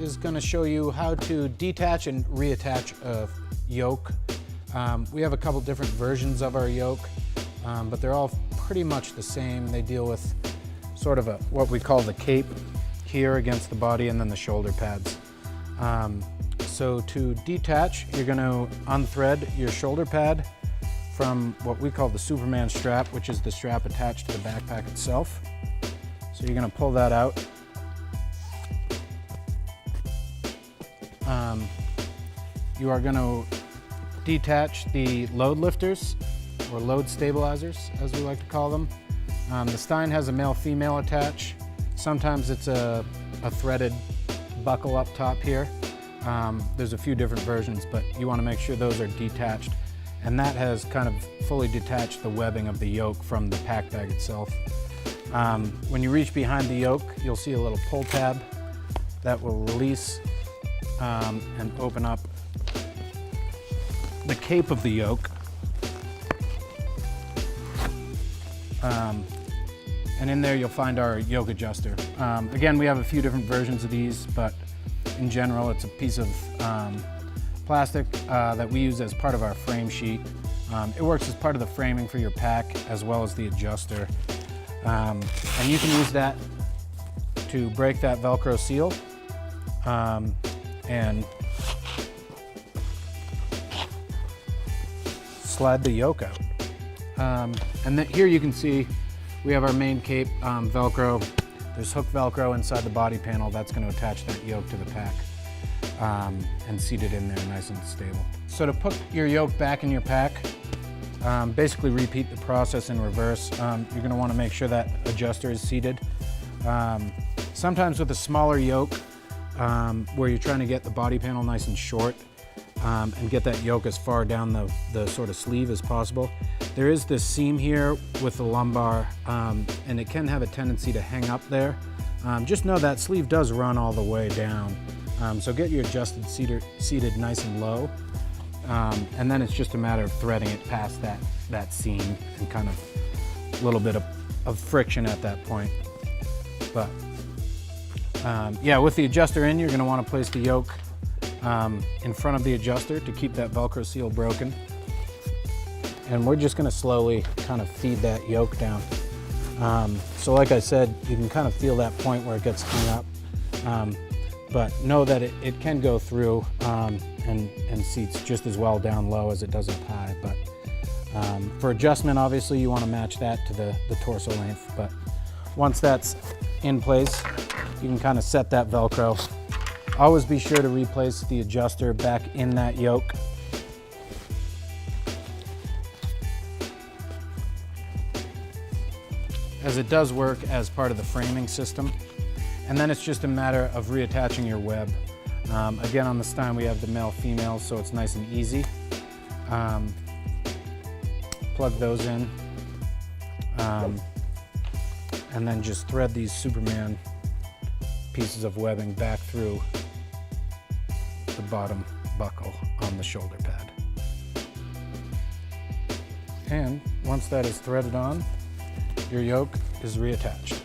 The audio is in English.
is going to show you how to detach and reattach a yoke. We have a couple different versions of our yoke, but they're all pretty much the same. They deal with sort of what we call the cape here against the body, and then the shoulder pads. So to detach, you're going to unthread your shoulder pad from what we call the Superman strap, which is the strap attached to the backpack itself. So you're going to pull that out. You are going to detach the load lifters, or load stabilizers, as we like to call them. The Stein has a male-female attach. Sometimes it's a threaded buckle up top here. There's a few different versions, but you want to make sure those are detached. And that has kind of fully detached the webbing of the yoke from the pack bag itself. When you reach behind the yoke, you'll see a little pull tab that will release and open up the cape of the yoke. And in there you'll find our yoke adjuster. Again, we have a few different versions of these, but in general it's a piece of plastic that we use as part of our frame sheet. It works as part of the framing for your pack as well as the adjuster. And you can use that to break that Velcro seal and slide the yoke out. And then here you can see we have our main cape Velcro. There's hook Velcro inside the body panel that's going to attach that yoke to the pack and seat it in there nice and stable. So to put your yoke back in your pack, basically repeat the process in reverse. You're going to want to make sure that adjuster is seated. Sometimes with a smaller yoke, where you're trying to get the body panel nice and short and get that yoke as far down the sort of sleeve as possible, there is this seam here with the lumbar, and it can have a tendency to hang up there. Just know that sleeve does run all the way down. So get your adjusted seated nice and low, and then it's just a matter of threading it past that seam and kind of a little bit of friction at that point. But yeah, with the adjuster in, you're going to want to place the yoke in front of the adjuster to keep that Velcro seal broken. And we're just going to slowly kind of feed that yoke down. So like I said, you can kind of feel that point where it gets hung up. But know that it can go through and seats just as well down low as it does up high. But for adjustment, obviously you want to match that to the torso length. But once that's in place, you can kind of set that Velcro. Always be sure to replace the adjuster back in that yoke. As it does work as part of the framing system. And then it's just a matter of reattaching your web. Again, on the Stein we have the male-female, so it's nice and easy. Plug those in. And then just thread these Superman pieces of webbing back through the bottom buckle on the shoulder pad. And once that is threaded on, your yoke is reattached.